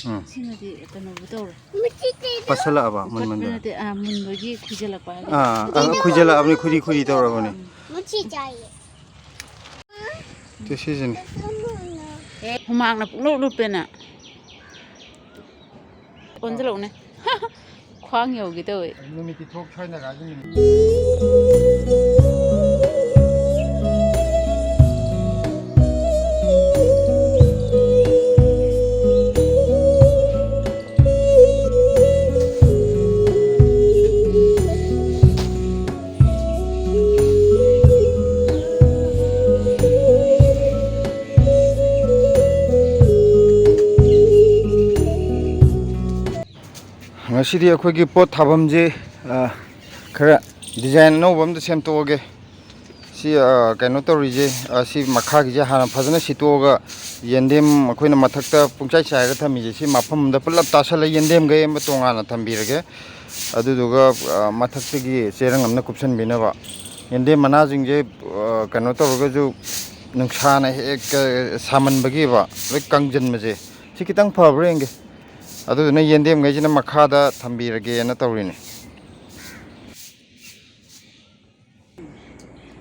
ꯁꯤꯅꯗꯤ ꯀꯩꯅꯣꯕꯨ ꯇꯧꯔꯦ ꯄꯠꯁꯜꯂꯛꯑꯕ ꯃꯨꯟꯕꯗ ꯃꯨꯟꯕꯒꯤ ꯈꯨꯏꯖꯜꯂꯛꯄ ꯈꯨꯏꯖꯜꯂꯛꯑꯕꯅꯤ ꯈꯨꯏꯔꯤ ꯇꯧꯔꯕꯅꯤ ꯁꯤꯁꯤꯅꯤ ꯍꯨꯃꯥꯡꯅ ꯄꯨꯡꯂꯨꯞ ꯂꯨꯞꯄꯦꯅ ꯑꯣꯟꯁꯤꯜꯂꯛꯎꯅꯦ ꯈ꯭ꯋꯥꯡ ꯌꯧꯒꯦ ꯇꯧꯋꯦ ꯅꯨꯃꯤꯠꯇꯤ ꯊꯣꯛ ꯁꯣꯏꯅꯔꯛꯑꯒ ngасꯤꯗꯤ ꯑꯩꯈꯣꯏꯒꯤ ꯄꯣꯠ ꯊꯥꯐꯝꯁꯦ ꯈꯔ ꯗꯤꯖꯥꯏꯟ ꯑꯅꯧꯕ ꯑꯃꯗ ꯁꯦꯝꯗꯣꯛꯑꯒꯦ ꯁꯤ ꯀꯩꯅꯣ ꯇꯧꯔꯤꯁꯦ ꯁꯤ ꯃꯈꯥꯒꯤꯁꯦ ꯍꯥꯟꯅ ꯐꯖꯅ ꯁꯤꯠꯇꯣꯛꯑꯒ ꯌꯦꯟꯗꯦꯝ ꯑꯩꯈꯣꯏꯅ ꯃꯊꯛꯇ ꯄꯨꯡꯆꯥꯏ ꯆꯥꯏꯔꯒ ꯊꯝꯃꯤꯁꯦ ꯁꯤ ꯃꯐꯝꯗ ꯄꯨꯜꯂꯞ ꯇꯥꯁꯜꯂ ꯌꯦꯟꯗꯦꯝꯈꯩ ꯑꯃ ꯇꯣꯉꯥꯟꯅ ꯊꯝꯕꯤꯔꯒꯦ ꯑꯗꯨꯗꯨꯒ ꯃꯊꯛꯇꯒꯤ ꯆꯦꯔꯪ ꯑꯃꯅ ꯀꯨꯞꯁꯟꯕꯤꯅꯕ ꯌꯦꯟꯗꯦꯝ ꯃꯅꯥꯁꯤꯡꯁꯦ ꯀꯩꯅꯣ ꯇꯧꯔꯒꯁꯨ ꯅꯨꯡꯁꯥꯅ ꯍꯦꯛ ꯁꯥꯃꯟꯕꯒꯤꯕ ꯂꯣꯏ ꯀꯪꯁꯤꯟꯕꯁꯦ ꯁꯤ ꯈꯤꯇꯪ ꯐꯕ꯭ꯔꯥ ꯌꯦꯡꯒꯦ ꯑꯗꯨꯗꯨꯅ ꯌꯦꯟꯗꯦꯝꯈꯩꯁꯤꯅ ꯃꯈꯥꯗ ꯊꯝꯕꯤꯔꯒꯦꯅ ꯇꯧꯔꯤꯅꯤ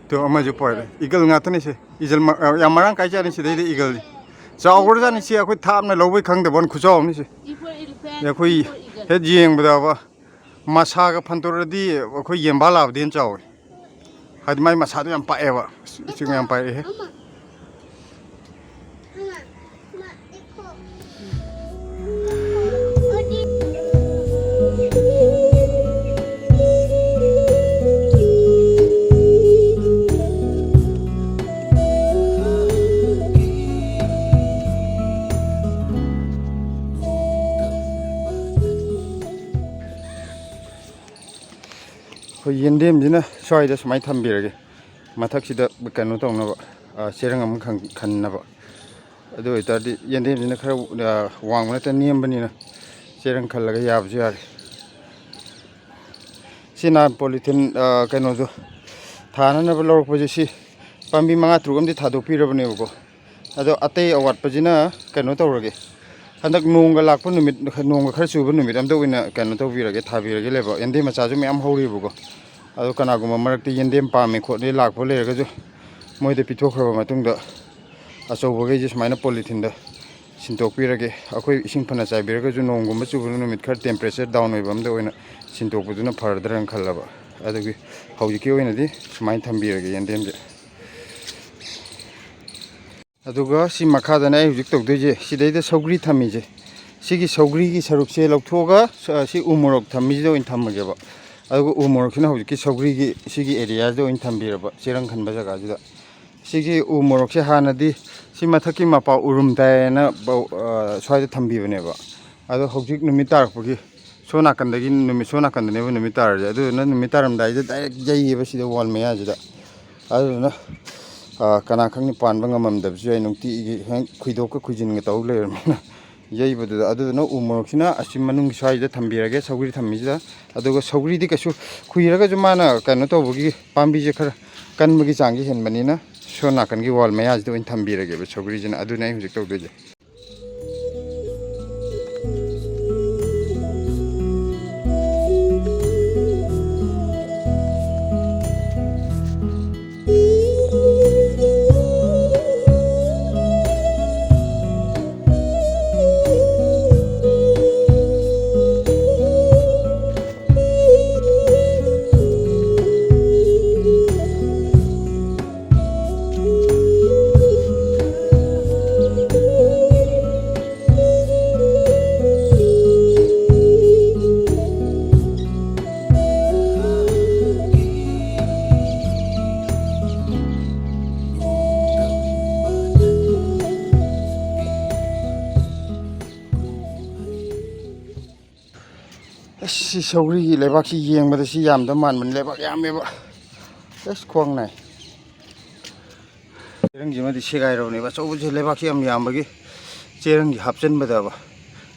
또 아마저 보여. 이걸 같으니세. 이절 야마랑 까지하니세. 데이데 이걸. 자오거자니세. 아코이 탑나 로브이 강데 본 구조니세. 야코이 해지행보다 봐. 마사가 판도르디 아코이 옌발라브딘 자오. 하디 마이 마사도 얌 빠에바. 지금 얌 빠에. ꯌꯦꯟꯗꯦꯝꯁꯤꯅ ꯁ꯭ꯋꯥꯏꯗ ꯁꯨꯃꯥꯏꯅ ꯊꯝꯕꯤꯔꯒꯦ ꯃꯊꯛꯁꯤꯗ ꯀꯩꯅꯣ ꯇꯧꯅꯕ ꯆꯦꯔꯪ ꯑꯃ ꯈꯟꯅꯕ ꯑꯗꯨ ꯑꯣꯏꯇꯥꯔꯗꯤ ꯌꯦꯟꯗꯦꯝꯁꯤꯅ ꯈꯔ ꯋꯥꯡꯕ ꯅꯠꯇ ꯅꯦꯝꯕꯅꯤꯅ ꯆꯦꯔꯪ ꯈꯜꯂꯒ ꯌꯥꯕꯁꯨ ꯌꯥꯔꯦ ꯁꯤꯅ ꯄꯣꯂꯤꯊꯤꯟ ꯀꯩꯅꯣꯗꯣ ꯊꯥꯅꯅꯕ ꯂꯧꯔꯛꯄꯁꯦ ꯁꯤ ꯄꯥꯝꯕꯤ 5-6 ꯑꯃꯗꯤ ꯊꯥꯗꯣꯛꯄꯤꯔꯕꯅꯦꯕꯀꯣ ꯑꯗꯣ ꯑꯇꯩ ꯑꯋꯥꯠꯄꯁꯤꯅ ꯀꯩꯅꯣ ꯇꯧꯔꯒꯦ ꯍꯟꯗꯛ ꯅꯣꯡꯒ ꯂꯥꯛꯄ ꯅꯨꯃꯤꯠ ꯅꯣꯡꯒ ꯈꯔ ꯆꯨꯕ ꯅꯨꯃꯤꯠ ꯑꯃꯗ ꯑꯣꯏꯅ ꯀꯩꯅꯣ ꯇꯧꯕꯤꯔꯒꯦ ꯊꯥꯕꯤꯔꯒꯦ ꯂꯩꯕ ꯌꯦꯟꯗꯦꯝ ꯃꯆꯥꯁꯨ ꯃꯌꯥꯝ ꯍꯧꯔꯤꯕꯀꯣ ꯑꯗꯣ ꯀꯅꯥꯒꯨꯝꯕ ꯃꯔꯛꯇ ꯌꯦꯟꯗꯦꯝ ꯄꯥꯝꯃꯦ ꯈꯣꯠꯂꯦ ꯂꯥꯛꯄ ꯂꯩꯔꯒꯁꯨ ꯃꯣꯏꯗ ꯄꯤꯊꯣꯛꯈ꯭ꯔꯕ ꯃꯇꯨꯡꯗ ꯑꯆꯧꯕꯈꯩꯁꯦ ꯁꯨꯃꯥꯏꯅ ꯄꯣꯂꯤꯊꯤꯟꯗ ꯁꯤꯟꯇꯣꯛꯄꯤꯔꯒꯦ ꯑꯩꯈꯣꯏ ꯏꯁꯤꯡ ꯐꯅ ꯆꯥꯏꯕꯤꯔꯒꯁꯨ ꯅꯣꯡꯒꯨꯝꯕ ꯆꯨꯕ ꯅꯨꯃꯤꯠ ꯈꯔ ꯇꯦꯝꯄꯔꯦꯆꯔ ꯗꯥꯎꯟ ꯑꯣꯏꯕ ꯑꯃꯗ ꯑꯣꯏꯅ ꯁꯤꯟꯇꯣꯛꯄꯗꯨꯅ ꯐꯔꯗ꯭ꯔꯥꯅ ꯈꯜꯂꯕ ꯑꯗꯨꯒꯤ ꯍꯧꯖꯤꯛꯀꯤ ꯑꯣꯏꯅꯗꯤ ꯁꯨꯃꯥꯏꯅ ꯊꯝꯕꯤꯔꯒꯦ ꯌꯦꯟꯗꯦꯝꯁꯦ ꯑꯗꯨꯒ ꯁꯤ ꯃꯈꯥꯗꯅ ꯑꯩ ꯍꯧꯖꯤꯛ ꯇꯧꯗꯣꯏꯁꯦ ꯁꯤꯗꯩꯗ ꯁꯧꯒ꯭ꯔꯤ ꯊꯝꯃꯤꯁꯦ ꯁꯤꯒꯤ ꯁꯧꯒ꯭ꯔꯤꯒꯤ ꯁꯔꯨꯛꯁꯦ ꯂꯧꯊꯣꯛꯑꯒ ꯁꯤ ꯎ ꯃꯣꯔꯣꯛ ꯊꯝꯃꯤꯁꯤꯗ ꯑꯣꯏꯅ ꯊꯝꯃꯒꯦꯕ ꯑꯗꯨꯒ ꯎ ꯃꯣꯔꯣꯛꯁꯤꯅ ꯍꯧꯖꯤꯛꯀꯤ ꯁꯧꯒ꯭ꯔꯤꯒꯤ ꯁꯤꯒꯤ ꯑꯦꯔꯤꯌꯥꯁꯤꯗ ꯑꯣꯏꯅ ꯊꯝꯕꯤꯔꯕ ꯆꯦꯔꯪ ꯈꯟꯕ ꯖꯒꯥꯁꯤꯗ ꯁꯤꯒꯤ ꯎ ꯃꯣꯔꯣꯛꯁꯦ ꯍꯥꯟꯅꯗꯤ ꯁꯤ ꯃꯊꯛꯀꯤ ꯃꯄꯥ ꯎꯔꯨꯝ ꯇꯥꯏꯌꯦꯅ ꯁ꯭ꯋꯥꯏꯗ ꯊꯝꯕꯤꯕꯅꯦꯕ ꯑꯗꯣ ꯍꯧꯖꯤꯛ ꯅꯨꯃꯤꯠ ꯇꯥꯔꯛꯄꯒꯤ ꯁꯣ ꯅꯥꯀꯟꯗꯒꯤ ꯁꯣ ꯅꯥꯀꯟꯗꯅꯦꯕ ꯅꯨꯃꯤꯠ ꯇꯥꯔꯁꯦ ꯑꯗꯨꯗꯨꯅ ꯅꯨꯃꯤꯠ ꯇꯥꯔꯝꯗꯥꯏꯁꯤꯗ ꯗꯥꯏꯔꯦꯛ ꯌꯩꯌꯦꯕ ꯁꯤꯗ ꯋꯥꯜ ꯃꯌꯥꯁꯤꯗ ꯑꯗꯨꯗꯨꯅ ꯀꯅꯥ ꯈꯪꯅꯤ ꯄꯥꯟꯕ ꯉꯝꯃꯝꯗꯕꯁꯨ ꯌꯥꯏ ꯅꯨꯡꯇꯤꯒꯤ ꯍꯦꯛ ꯈꯨꯏꯗꯣꯛꯀ ꯈꯨꯏꯖꯤꯟꯒ ꯇꯧ ꯂꯩꯔꯕꯅꯤꯅ ꯌꯩꯕꯗꯨꯗ ꯑꯗꯨꯗꯨꯅ ꯎ ꯃꯣꯔꯣꯛꯁꯤꯅ ꯑꯁꯤ ꯃꯅꯨꯡꯒꯤ ꯁ꯭ꯋꯥꯏꯁꯤꯗ ꯊꯝꯕꯤꯔꯒꯦ ꯁꯧꯒ꯭ꯔꯤ ꯊꯝꯃꯤꯁꯤꯗ ꯑꯗꯨꯒ ꯁꯧꯒ꯭ꯔꯤꯗꯤ ꯀꯩꯁꯨ ꯈꯨꯏꯔꯒꯁꯨ ꯃꯥꯅ ꯀꯩꯅꯣ ꯇꯧꯕꯒꯤ ꯄꯥꯝꯕꯤꯁꯦ ꯈꯔ ꯀꯟꯕꯒꯤ ꯆꯥꯡꯁꯦ ꯍꯦꯟꯕꯅꯤꯅ ꯁꯣ ꯅꯥꯀꯟꯒꯤ ꯋꯥꯜ ꯃꯌꯥꯁꯤꯗ ꯑꯣꯏꯅ ꯊꯝꯕꯤꯔꯒꯦꯕ ꯁꯧꯒ꯭ꯔꯤꯁꯤꯅ ꯑꯗꯨꯅ ꯑꯩ ꯍꯧꯖꯤꯛ ꯇꯧꯗꯣꯏꯁꯦ ꯁꯤ ꯁꯧꯒ꯭ꯔꯤꯒꯤ ꯂꯩꯕꯥꯛꯁꯤ ꯌꯦꯡꯕꯗ ꯁꯤ ꯌꯥꯝꯗ ꯃꯥꯟꯕꯅꯤ ꯂꯩꯕꯥꯛ ꯌꯥꯝꯃꯦꯕ ꯑꯁ ꯈ꯭ꯋꯥꯡ ꯅꯥꯏ ꯆꯦꯔꯪꯁꯤꯃꯗꯤ ꯁꯦꯒꯥꯏꯔꯕꯅꯦꯕ ꯑꯆꯧꯕꯁꯦ ꯂꯩꯕꯥꯛꯁꯤ ꯌꯥꯝ ꯌꯥꯝꯕꯒꯤ ꯆꯦꯔꯪꯁꯤ ꯍꯥꯞꯆꯤꯟꯕꯗꯕ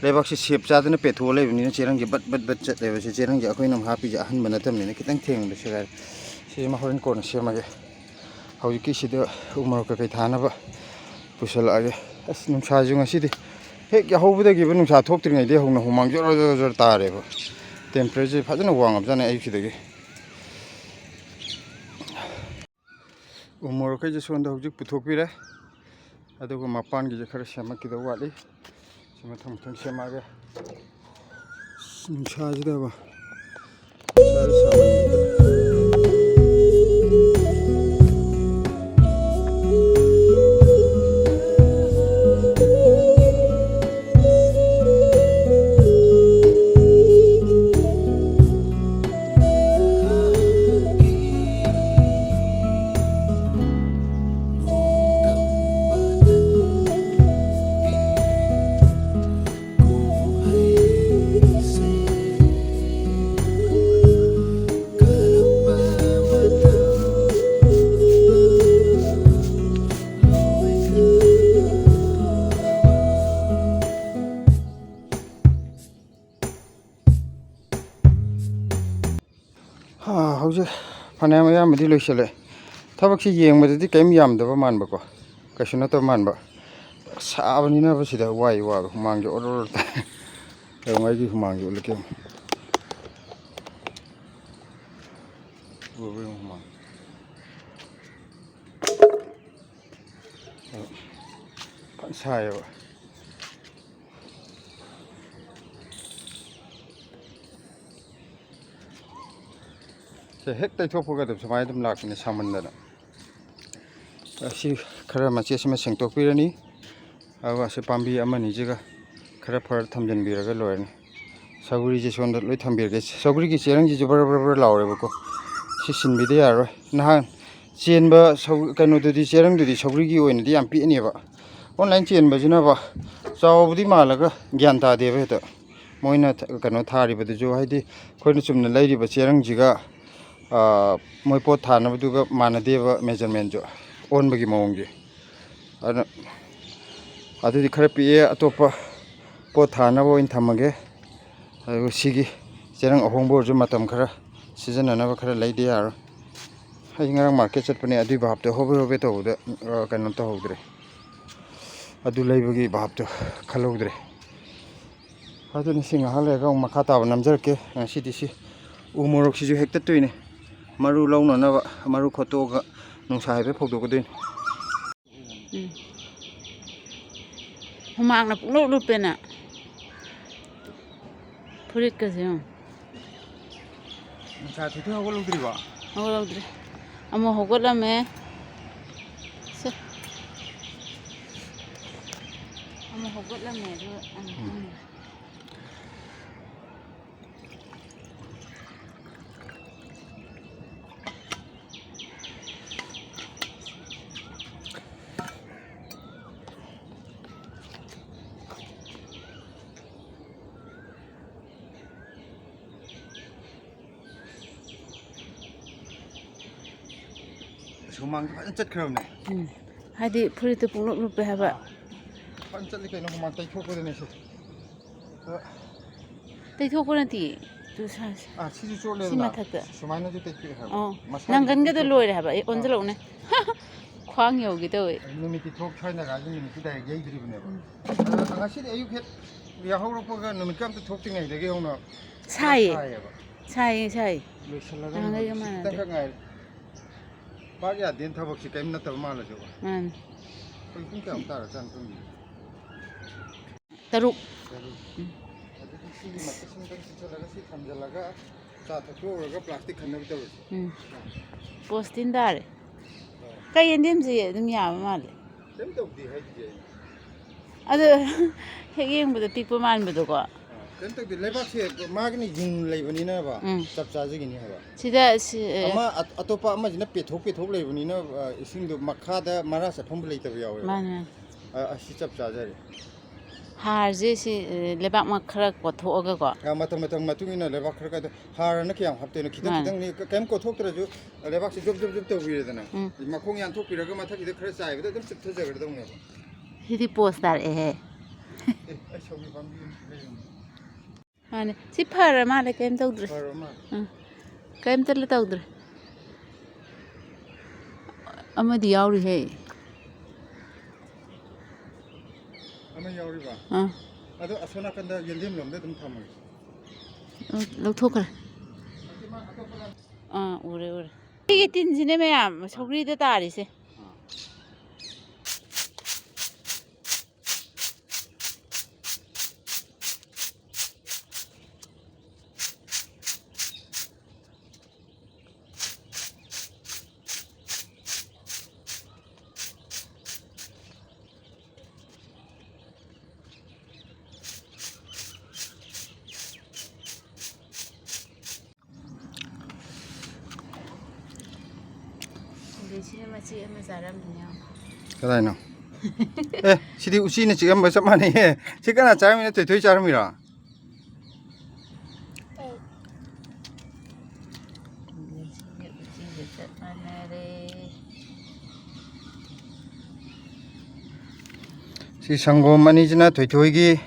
ꯂꯩꯕꯥꯛꯁꯤ ꯁꯦꯞ ꯆꯥꯗꯅ ꯄꯦꯊꯣꯛꯑ ꯂꯩꯕꯅꯤꯅ ꯆꯦꯔꯪꯁꯤ ꯕꯠ ꯆꯠꯂꯦꯕ ꯁꯤ ꯆꯦꯔꯪꯁꯤ ꯑꯩꯈꯣꯏꯅ ꯍꯥꯞꯄꯤꯁꯦ ꯑꯍꯟꯕ ꯅꯠꯇꯕꯅꯤꯅ ꯈꯤꯇꯪ ꯊꯦꯡꯕꯗ ꯁꯦꯒꯥꯏꯔꯦ ꯁꯤꯃ ꯍꯣꯔꯦꯟ ꯀꯣꯟꯅ ꯁꯦꯝꯃꯒꯦ ꯍꯧꯖꯤꯛꯀꯤ ꯁꯤꯗ ꯎ ꯃꯣꯔꯣꯛ ꯀꯩꯀꯩ ꯊꯥꯅꯕ ꯄꯨꯁꯜꯂꯛꯑꯒꯦ ꯑꯁ ꯅꯨꯡꯁꯥꯁꯨ ꯉꯁꯤꯗꯤ ꯍꯦꯛ ꯌꯥꯍꯧꯕꯗꯒꯤ ꯅꯨꯡꯁꯥ ꯊꯣꯛꯇ꯭ꯔꯤꯉꯩꯗꯒꯤ ꯍꯧꯅ ꯍꯨꯃꯥꯡ ꯖꯣꯔ ꯖꯣꯔ ꯖꯣꯔ ꯇꯥꯔꯦꯕ ꯇꯦꯝꯄꯔꯦꯆꯔ ꯐꯖꯅ ꯋꯥꯡꯉꯕꯖꯥꯠꯅꯦ ꯑꯌꯨꯛꯁꯤꯗꯒꯤ ꯎ ꯃꯣꯔꯣꯛꯈꯩꯁꯦ ꯁꯣꯝꯗ ꯍꯧꯖꯤꯛ ꯄꯨꯊꯣꯛꯄꯤꯔꯦ ꯑꯗꯨꯒ ꯃꯄꯥꯟꯒꯤꯁꯦ ꯈꯔ ꯁꯦꯝꯃꯛꯈꯤꯗꯧ ꯋꯥꯠꯂꯤ ꯁꯤ ꯃꯊꯪ ꯃꯊꯪ ꯁꯦꯝꯃꯛꯑꯒꯦ ꯅꯨꯡꯁꯥꯁꯤꯗꯕ ꯅꯨꯡꯁꯥꯁꯤ ꯁꯥꯃꯟꯕꯗ ꯍꯧꯖꯤꯛ ꯐꯅꯌꯥꯝ ꯑꯌꯥꯝꯕꯗꯤ ꯂꯣꯏꯁꯤꯜꯂꯦ ꯊꯕꯛꯁꯤ ꯌꯦꯡꯕꯗꯗꯤ ꯀꯔꯤꯝ ꯌꯥꯝꯗꯕ ꯃꯥꯟꯕꯀꯣ ꯀꯩꯁꯨ ꯅꯠꯇꯕ ꯃꯥꯟꯕ ꯁꯥꯕꯅꯤꯅ ꯁꯤꯗ ꯋꯥꯕ ꯍꯨꯃꯥꯡꯁꯦ ꯑꯣꯔ ꯑꯣꯔ ꯇꯥꯏ ꯀꯩꯗꯧꯉꯩꯒꯤ ꯍꯨꯃꯥꯡꯁꯦ ꯎꯠꯂꯛꯀꯦ ꯍꯨꯃꯥꯡ ꯐꯖꯅ ꯁꯥꯏꯌꯦꯕ ꯍꯦꯛ ꯇꯩꯊꯣꯛꯄꯒ ꯑꯗꯨꯝ ꯁꯨꯃꯥꯏꯅ ꯑꯗꯨꯝ ꯂꯥꯛꯄꯅꯤ ꯁꯥꯃꯟꯗꯅ ꯑꯁꯤ ꯈꯔ ꯃꯆꯦꯠꯁꯤꯃ ꯁꯦꯡꯇꯣꯛꯄꯤꯔꯅꯤ ꯑꯗꯨꯒ ꯑꯁꯤ ꯄꯥꯝꯕꯤ ꯑꯃꯅꯤꯁꯤꯒ ꯈꯔ ꯐꯔ ꯊꯝꯖꯤꯟꯕꯤꯔꯒ ꯂꯣꯏꯔꯅꯤ ꯁꯧꯒ꯭ꯔꯤꯁꯦ ꯁꯣꯝꯗ ꯂꯣꯏ ꯊꯝꯕꯤꯔꯒꯦ ꯁꯧꯒ꯭ꯔꯤꯒꯤ ꯆꯦꯔꯪꯁꯤꯁꯨ ꯕꯔ ꯕꯔ ꯕꯔ ꯂꯥꯎꯔꯦꯕꯀꯣ ꯁꯤ ꯁꯤꯟꯕꯤꯗ ꯌꯥꯔꯔꯣꯏ ꯅꯍꯥꯟ ꯆꯦꯟꯕ ꯀꯩꯅꯣꯗꯨꯗꯤ ꯆꯦꯔꯪꯗꯨꯗꯤ ꯁꯧꯒ꯭ꯔꯤꯒꯤ ꯑꯣꯏꯅꯗꯤ ꯌꯥꯝ ꯄꯤꯛꯑꯅꯦꯕ ꯑꯣꯟꯂꯥꯏꯟ ꯆꯦꯟꯕꯁꯤꯅꯕ ꯆꯥꯎꯕꯗꯤ ꯃꯥꯜꯂꯒ ꯒ꯭ꯌꯥꯟ ꯇꯥꯗꯦꯕ ꯍꯦꯛꯇ ꯃꯣꯏꯅ ꯀꯩꯅꯣ ꯊꯥꯔꯤꯕꯗꯨꯁꯨ ꯍꯥꯏꯗꯤ ꯑꯩꯈꯣꯏꯅ ꯆꯨꯝꯅ ꯂꯩꯔꯤꯕ ꯆꯦꯔꯪꯁꯤꯒ ꯃꯣꯏ ꯄꯣꯠ ꯊꯥꯅꯕꯗꯨꯒ ꯃꯥꯟꯅꯗꯦꯕ ꯃꯦꯖꯔꯃꯦꯟꯁꯨ ꯑꯣꯟꯕꯒꯤ ꯃꯑꯣꯡꯁꯦ ꯑꯗꯨꯅ ꯑꯗꯨꯗꯤ ꯈꯔ ꯄꯤꯛꯑꯦ ꯑꯇꯣꯞꯄ ꯄꯣꯠ ꯊꯥꯅꯕ ꯑꯣꯏꯅ ꯊꯝꯃꯒꯦ ꯑꯗꯨꯒ ꯁꯤꯒꯤ ꯆꯦꯔꯪ ꯑꯍꯣꯡꯕ ꯑꯣꯏꯔꯁꯨ ꯃꯇꯝꯈꯔ ꯁꯤꯖꯤꯟꯅꯅꯕ ꯈꯔ ꯂꯩꯗ ꯌꯥꯔꯣꯏ ꯑꯩ ꯉꯔꯥꯡ ꯃꯥꯔꯀꯦꯠ ꯆꯠꯄꯅꯦ ꯑꯗꯨꯏ ꯚꯥꯞꯇꯣ ꯍꯣꯕꯦ ꯍꯣꯕꯦ ꯇꯧꯕꯗ ꯀꯩꯅꯣ ꯇꯧꯍꯧꯗ꯭ꯔꯦ ꯑꯗꯨ ꯂꯩꯕꯒꯤ ꯚꯥꯞꯇꯣ ꯈꯜꯍꯧꯗ꯭ꯔꯦ ꯑꯗꯨꯅ ꯁꯤ ꯉꯥꯏꯍꯥꯛ ꯂꯩꯔꯒ ꯑꯃꯨꯛ ꯃꯈꯥ ꯇꯥꯕ ꯅꯝꯖꯔꯛꯀꯦ ꯉꯁꯤꯗꯤ ꯁꯤ ꯎ ꯃꯣꯔꯣꯛꯁꯤꯁꯨ ꯍꯦꯛꯇꯠꯇꯣꯏꯅꯦ ꯃꯔꯨ ꯂꯧꯅꯅꯕ ꯃꯔꯨ ꯈꯣꯠꯇꯣꯛꯑꯒ ꯅꯨꯡꯁꯥ ꯍꯥꯏꯐꯦꯠ ꯐꯧꯗꯣꯛꯀꯗꯣꯏꯅꯤ ꯍꯨꯃꯥꯡꯅ ꯄꯨꯡꯂꯨꯞ ꯂꯨꯞꯄꯦꯅ ꯐꯨꯔꯤꯠꯀꯁꯦ ꯌꯦꯡꯉꯣ ꯅꯨꯡꯁꯥ ꯊꯤꯊꯤ ꯍꯧꯒꯠꯂꯨꯗ꯭ꯔꯤꯕꯣ ꯍꯧꯒꯠꯂꯛꯇ꯭ꯔꯤ ꯑꯃꯨꯛ ꯍꯧꯒꯠꯂꯝꯃꯦ ꯑꯃꯨꯛ ꯍꯧꯒꯠꯂꯝꯃꯦ ꯑꯗꯨꯒ ꯍꯨꯃꯥꯡꯁꯦ ꯐꯖꯅ ꯆꯠꯈ꯭ꯔꯕꯅꯦ ꯍꯥꯏꯗꯤ ꯐꯨꯔꯤꯠꯇꯨ ꯄꯨꯡꯂꯨꯞ ꯂꯨꯞꯄꯦ ꯍꯥꯏꯕ ꯐꯖꯅ ꯆꯠꯂꯤ ꯀꯩꯅꯣ ꯍꯨꯃꯥꯡ ꯇꯩꯊꯣꯛꯄꯗꯅꯦ ꯁꯤ ꯇꯩꯊꯣꯛꯄ ꯅꯠꯇꯦ ꯁꯤꯁꯨ ꯁꯤ ꯆꯣꯠꯂꯦꯗꯅ ꯃꯊꯛꯇ ꯁꯨꯃꯥꯏꯅꯁꯨ ꯇꯩꯊꯣꯛꯑꯦ ꯍꯥꯏꯕ ꯅꯪꯒꯟꯒꯗꯣ ꯂꯣꯏꯔꯦ ꯍꯥꯏꯕ ꯑꯩ ꯑꯣꯟꯁꯤꯜꯂꯛꯎꯅꯦ ꯈ꯭ꯋꯥꯡ ꯌꯧꯒꯦ ꯇꯧꯋꯦ ꯅꯨꯃꯤꯠꯇꯤ ꯊꯣꯛ ꯁ꯭ꯋꯥꯏꯅꯒꯥꯁꯤ ꯅꯨꯃꯤꯠꯇꯤ ꯗꯥꯏꯔꯦꯛ ꯌꯩꯗ꯭ꯔꯤꯕꯅꯦꯕ ꯉꯁꯤꯗꯤ ꯑꯌꯨꯛ ꯍꯦꯛ ꯌꯥꯍꯧꯔꯛꯄꯒ ꯅꯨꯃꯤꯠꯀ ꯑꯝꯇ ꯊꯣꯛꯇ꯭ꯔꯤꯉꯩꯗꯒꯤ ꯍꯧꯅ ꯁꯥꯏꯌꯦꯕ ꯁꯥꯏꯌꯦ ꯂꯣꯏꯁꯤꯜꯂꯒ ꯅꯍꯥꯟꯒꯩꯒ ꯈꯤꯇꯪ ꯃꯥꯟꯅꯗꯦ ꯈꯛ ꯉꯥꯏꯔꯦ ꯄꯥꯛ ꯌꯥꯗꯦꯅ ꯊꯕꯛꯁꯤ ꯀꯔꯤꯝ ꯅꯠꯇꯕ ꯃꯥꯜꯂꯁꯨ ꯃꯥꯅꯤ ꯑꯩꯈꯣꯏ ꯄꯨꯡ ꯀꯌꯥꯃꯨꯛ ꯇꯥꯔꯖꯥꯠꯅꯣ ꯈꯪꯗꯦ 6 ꯑꯗꯨꯗꯤ ꯁꯤꯒꯤ ꯃꯊꯛꯁꯤꯃꯇꯪ ꯆꯤꯡꯁꯤꯜꯂꯒ ꯁꯤ ꯊꯝꯖꯤꯜꯂꯒ ꯆꯥ ꯊꯛꯇꯣꯛꯎꯔꯒ ꯄ꯭ꯂꯥꯁꯇꯤꯛ ꯈꯟꯅꯕ ꯇꯧꯔꯁꯤ ꯄꯣꯁꯇꯤꯟ ꯇꯥꯔꯦ ꯀꯩ ꯌꯦꯟꯗꯦꯝꯁꯦ ꯑꯗꯨꯝ ꯌꯥꯕ ꯃꯥꯜꯂꯦ ꯀꯩꯝ ꯇꯧꯗꯦ ꯍꯥꯏꯗꯨꯗꯤ ꯑꯗꯨ ꯍꯦꯛ ꯌꯦꯡꯕꯗ ꯄꯤꯛꯄ ꯃꯥꯟꯕꯗꯣꯀꯣ ꯀꯩꯝ ꯇꯧꯗꯦ ꯂꯩꯕꯥꯛꯁꯦ ꯃꯥꯒꯤꯅ ꯌꯨꯡ ꯂꯩꯕꯅꯤꯅꯕ ꯆꯞ ꯆꯥꯖꯒꯤꯅꯤ ꯍꯥꯏꯕ ꯁꯤꯗ ꯑꯃ ꯑꯇꯣꯞꯄ ꯑꯃꯁꯤꯅ ꯄꯦꯊꯣꯛ ꯂꯩꯕꯅꯤꯅ ꯏꯁꯤꯡꯗꯣ ꯃꯈꯥꯗ ꯃꯔꯥ ꯆꯠꯐꯝ ꯂꯩꯇꯕ ꯌꯥꯎꯋꯦꯕ ꯃꯥꯅꯤ ꯑꯁꯤ ꯆꯞ ꯆꯥꯖꯔꯦ ꯍꯥꯔꯁꯦ ꯁꯤ ꯂꯩꯕꯥꯛ ꯈꯔ ꯀꯣꯊꯣꯛꯑꯒꯀꯣ ꯃꯇꯝ ꯃꯇꯨꯡ ꯏꯟꯅ ꯂꯩꯕꯥꯛ ꯈꯔ ꯍꯥꯔꯅ ꯀꯌꯥꯝ ꯍꯥꯞꯇꯣꯏꯅꯣ ꯈꯤꯇꯪꯅꯤ ꯀꯩꯝ ꯀꯣꯊꯣꯛꯇ꯭ꯔꯁꯨ ꯂꯩꯕꯥꯛꯁꯦ ꯖꯣꯕ ꯇꯧꯕꯤꯔꯦꯗꯅ ꯃꯈꯣꯡ ꯌꯥꯟꯊꯣꯛꯄꯤꯔꯒ ꯃꯊꯛꯀꯤꯗ ꯈꯔ ꯆꯥꯏꯕꯗ ꯑꯗꯨꯝ ꯆꯨꯞꯊꯖꯈ꯭ꯔꯗꯧꯅꯦꯕ ꯁꯤꯗꯤ ꯄꯣꯁ ꯇꯥꯔꯛꯑꯦꯍꯦ ꯑꯩ ꯁꯧꯒ꯭ꯔꯤ ꯄꯥꯝꯕꯤ ꯃꯥꯅꯦ ꯁꯤ ꯐꯔ ꯃꯥꯜꯂꯦ ꯀꯩꯝ ꯇꯧꯗ꯭ꯔꯦ ꯀꯩꯝꯇ ꯇꯧꯗ꯭ꯔꯦ ꯑꯃꯗꯤ ꯌꯥꯎꯔꯤꯍꯦ ꯑꯃ ꯌꯥꯎꯔꯤꯕ ꯑꯗꯣ ꯑꯁꯣꯝ ꯅꯥꯀꯟꯗ ꯌꯦꯟꯗꯦꯝ ꯂꯣꯝꯗ ꯑꯗꯨꯝ ꯊꯝꯃꯒꯦ ꯂꯧꯊꯣꯛꯈ꯭ꯔꯦ ꯎꯔꯦ ꯎꯔꯦ ꯁꯤꯒꯤ ꯇꯤꯟꯁꯤꯅꯦ ꯃꯌꯥꯝ ꯁꯧꯒ꯭ꯔꯤꯗ ꯇꯥꯔꯤꯁꯦ ꯁꯤꯅ ꯃꯆꯤ ꯑꯃ ꯆꯥꯔꯝꯃꯤꯅꯦ ꯀꯗꯥꯏꯅꯣ ꯑꯦ ꯁꯤꯗꯤ ꯎꯆꯤꯅ ꯆꯤꯛꯑꯝꯕ ꯆꯞ ꯃꯥꯟꯅꯩꯍꯦ ꯁꯤ ꯀꯅꯥ ꯆꯥꯔꯝꯃꯤꯅꯣ ꯊꯣꯏꯊꯣꯏ ꯆꯥꯔꯝꯃꯤꯔꯣ ꯁꯤ ꯁꯪꯒꯣꯝ ꯑꯅꯤꯁꯤꯅ ꯊꯣꯏꯊꯣꯏꯒꯤ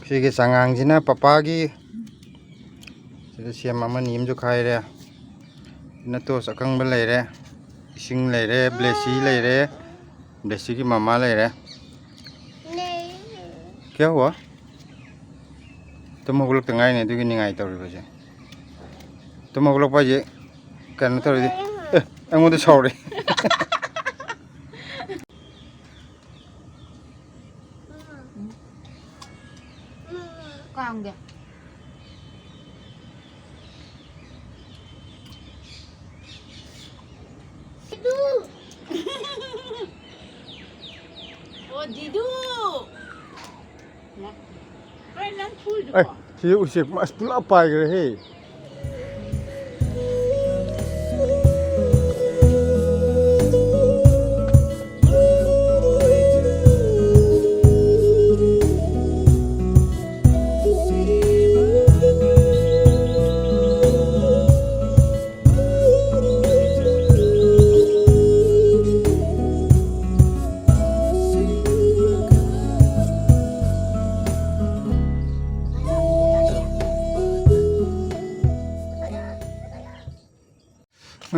ꯁꯤꯒꯤ ꯆꯉꯥꯡꯁꯤꯅ ꯄꯄꯥꯒꯤ ꯁꯤꯗ ꯁꯦꯝ ꯑꯃꯅꯤ ꯑꯃꯁꯨ ꯈꯥꯏꯔꯦ ꯅꯇꯣꯁ ꯑꯀꯪꯕ ꯂꯩꯔꯦ इसिंग लेरे ब्लेसी लेरे ब्लेसी की मामा लेरे क्या हुआ तुम होगलोक तंगाई ने दुगी निगाई तौरी बजे तुम होगलोक बाजे कहने तौरी दे अंगों तो sorry Kange Didu. Ay, lang full Ay, si usik mas pula apa gitu hei.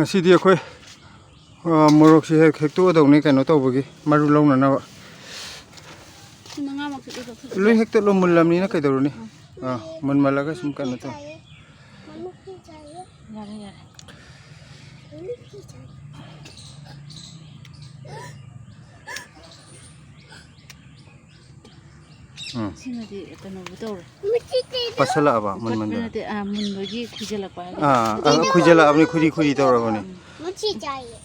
ngasi dia khoi morok si hek hek tu dau ni kaino tawbagi maru launa na nanga mak tu lui hek te lo mulam ni na kai daru ni mun malaga sum kaino to yare yare sinadi kano butor pasala aba mun mun mun bagi khujala pa khujala apni khuri khuri tawra bone मुझे चाहिए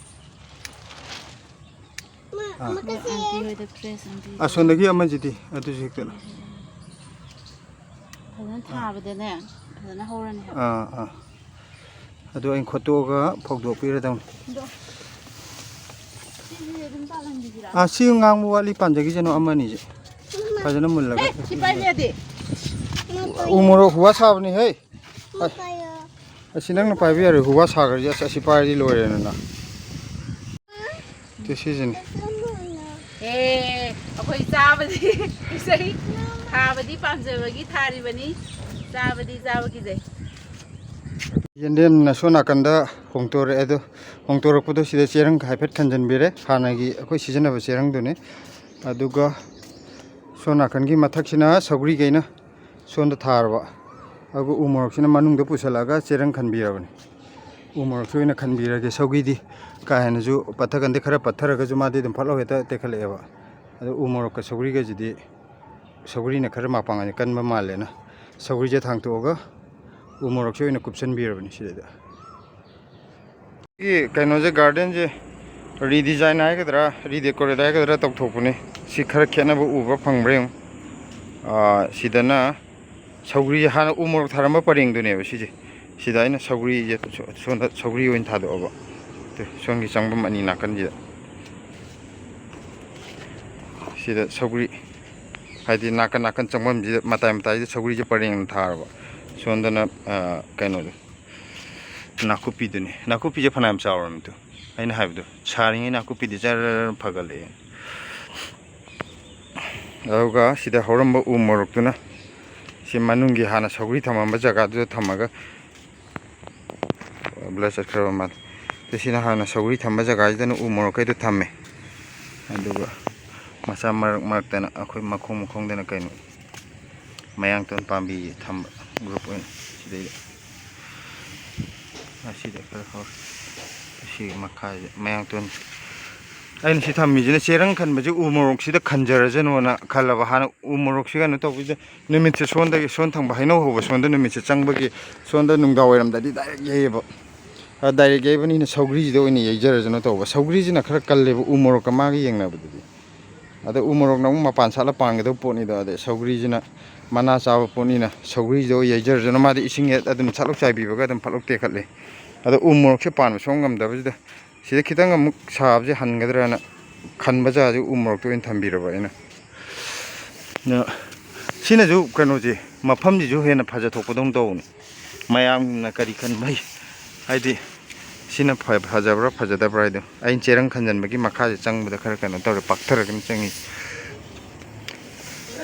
anti hoy da press anti asondagi amajidi adu hek te phana thabadene phana horani adu ain khotoga phogdok pira dam si ngang mu wali panjagi jeno amani je fajana mullaga si pailede umoro huwa sabni hey asinang na paibi are huwa sagar ja asi pairi lore na this is in akhoi chabadi isai thabadi pamjabagi tharibani chabadi chabagi jai yendem na sona kanda hongtore edo hongtorok podo sida cherang haipet khanjan bire hanagi akhoi season ba cherang dune aduga sona kangi mathaksina sagri geina sonda tharba agu umorok sina manung da pusalaga cherang khanbirabani umorok soina khanbirage saugidi ka hanaju pathagande khara patharaga juma de dum phalo heta tekhaleba adu umorok ka sagri ga jidi sagri na khara mapangani kanba malena sagri je thangtoga umorok soina kupsan birabani sida ये कहीं जे garden जे redesign आए कदरा redecorate आए कदरा तब थोपने सिखर खेना वो ऊपर फंगब्रे सिदना सौगरी हाना उमर थारम परेंग दुने बसिजे सिदाइना सौगरी जे सोन सौगरी ओइन थादो अब ते सोनगी चंगबम अनि नाकन जे सिदा सौगरी हाइदि नाकन नाकन चंगबम जे मताय मताय सौगरी जे परेंग थारब सोनदना कइनो नाकुपी दुने नाकुपी जे फनाम चावरम तो अइना हाइबदो सारिङै नाकुपी दि जार फगले अरुगा सिदा हरमबो उमरक तुना सि मानुंगी हाना सौगरी थमamba जगा दु थमगा ब्लस खरबमा ते सिना हाना सौगरी थमबा जगा जदन उमरक कैदो थमे अदुगा ꯃꯆꯥ ꯃꯔꯛ ꯃꯔꯛꯇꯅ ꯑꯩꯈꯣꯏ ꯃꯈꯣꯡ ꯃꯈꯣꯡꯗꯅ ꯀꯩꯅꯣ ꯃꯌꯥꯡꯇꯣꯟ ꯄꯥꯝꯕꯤ ꯊꯝꯕ ꯒ꯭ꯔꯨꯞ ꯑꯣꯏꯅ ꯁꯤꯗꯩꯗ ꯑꯁꯤꯗ ꯈꯔ ꯍꯧꯔꯦ ꯁꯤ ꯃꯈꯥꯁꯤꯗ ꯃꯌꯥꯡꯇꯣꯟ ꯑꯩꯅ ꯁꯤ ꯊꯝꯃꯤꯁꯤꯅ ꯆꯦꯔꯪ ꯈꯟꯕꯁꯤ ꯎ ꯃꯣꯔꯣꯛꯁꯤꯗ ꯈꯟꯖꯔꯖꯅꯣꯅ ꯈꯜꯂꯕ ꯍꯥꯟꯅ ꯎ ꯃꯣꯔꯣꯛꯁꯤ ꯀꯩꯅꯣ ꯇꯧꯕꯁꯤꯗ ꯅꯨꯃꯤꯠꯁꯦ ꯁꯣꯟꯗꯒꯤ ꯁꯣꯟ ꯊꯪꯕ ꯍꯩꯅꯧ ꯍꯧꯕ ꯁꯣꯟꯗ ꯅꯨꯃꯤꯠꯁꯦ ꯆꯪꯕꯒꯤ ꯁꯣꯟꯗ ꯅꯨꯡꯗꯥꯡ ꯋꯥꯏꯔꯝꯗꯗꯤ ꯗꯥꯏꯔꯦꯛ ꯌꯩꯌꯦꯕ ꯗꯥꯏꯔꯦꯛ ꯌꯩꯕꯅꯤꯅ ꯁꯧꯒ꯭ꯔꯤꯁꯤꯗ ꯑꯣꯏꯅ ꯌꯩꯖꯔꯖꯅꯣ ꯇꯧꯕ ꯁꯧꯒ꯭ꯔꯤꯁꯤꯅ ꯈꯔ ꯀꯜꯂꯦꯕ ꯎ ꯃꯣꯔꯣꯛꯀ ꯃꯥꯒ ꯌꯦꯡꯅꯕꯗꯗꯤ ꯑꯗ ꯎ ꯃꯣꯔꯣꯛꯅ ꯑꯃꯨꯛ ꯃꯄꯥꯟ ꯁꯥꯠꯂ ꯄꯥꯟꯒꯗꯕ ꯄꯣꯠꯅꯤꯗꯣ ꯑꯗꯩ ꯁꯧꯒ꯭ꯔꯤꯁꯤꯅ ꯃꯅꯥ ꯆꯥꯕ ꯄꯣꯠꯅꯤꯅ ꯁꯧꯒ꯭ꯔꯤꯁꯤꯗ ꯌꯩꯖꯔꯖꯅꯣ ꯃꯥꯗꯤ ꯏꯁꯤꯡ ꯑꯗꯨꯝ ꯁꯥꯠꯂꯣꯛ ꯆꯥꯏꯕꯤꯕꯒ ꯑꯗꯨꯝ ꯐꯠꯂꯣꯛ ꯇꯦꯛꯈꯠꯂꯦ ꯑꯗꯣ ꯎ ꯃꯣꯔꯣꯛꯁꯦ ꯄꯥꯟꯕ ꯁꯨꯡ ꯉꯝꯗꯕꯁꯤꯗ ꯁꯤꯗ ꯈꯤꯇꯪ ꯑꯃꯨꯛ ꯁꯥꯕꯁꯦ ꯍꯟꯒꯗ꯭ꯔꯅ ꯈꯟꯕ ꯖꯥꯁꯦ ꯎ ꯃꯣꯔꯣꯛꯇ ꯑꯣꯏꯅ ꯊꯝꯕꯤꯔꯕ ꯑꯩꯅ ꯁꯤꯅꯁꯨ ꯀꯩꯅꯣꯁꯦ ꯃꯐꯝꯁꯤꯁꯨ ꯍꯦꯟꯅ ꯐꯖꯊꯣꯛꯄꯗꯧꯅ ꯇꯧꯕꯅꯤ ꯃꯌꯥꯝꯅ ꯀꯔꯤ ꯈꯟꯕ ꯍꯥꯏꯗꯤ ꯁꯤꯅ ꯐꯖꯕ꯭ꯔꯥ ꯐꯖꯗꯕ꯭ꯔꯥ ꯍꯥꯏꯗꯣ ꯑꯩꯅ ꯆꯦꯔꯪ ꯈꯟꯖꯟꯕꯒꯤ ꯃꯈꯥꯁꯦ ꯆꯪꯕꯗ ꯈꯔ ꯀꯩꯅꯣ ꯇꯧꯔꯦ ꯄꯥꯛꯊꯔꯒꯅ ꯆꯪꯉꯤ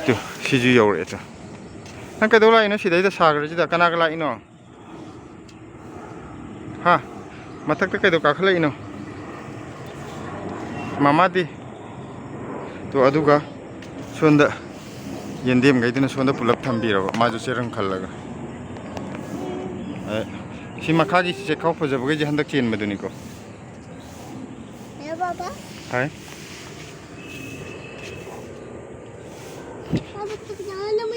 ꯇꯨ ꯁꯤꯁꯨ ꯌꯧꯔꯛꯑꯦ ꯇꯨ ꯅꯪ ꯀꯩꯗꯧ ꯂꯥꯛꯏꯅꯣ ꯁꯤꯗꯩꯗ ꯁꯥꯈ꯭ꯔꯁꯤꯗ ꯀꯅꯥꯒ ꯂꯥꯛꯏꯅꯣ ꯍꯥ ꯃꯊꯛꯇ ꯀꯩꯗꯧ ꯀꯥꯈꯠꯂꯛꯏꯅꯣ ꯃꯃꯥꯗꯤ ꯇꯣ ꯑꯗꯨꯒ ꯁꯣꯟꯗ ꯌꯦꯟꯗꯦꯝꯈꯩꯗꯨꯅ ꯁꯣꯟꯗ ꯄꯨꯂꯞ ꯊꯝꯕꯤꯔꯕ ꯃꯥꯁꯨ ꯆꯦꯔꯪ ꯈꯜꯂꯒ ꯁꯤ ꯃꯈꯥꯒꯤ ꯆꯦꯛꯈꯥꯎ ꯐꯖꯕꯈꯩꯁꯦ ꯍꯟꯗꯛ ꯆꯦꯟꯕꯗꯨꯅꯤꯀꯣ Baba. ꯍꯥꯏ Baba, tignan mo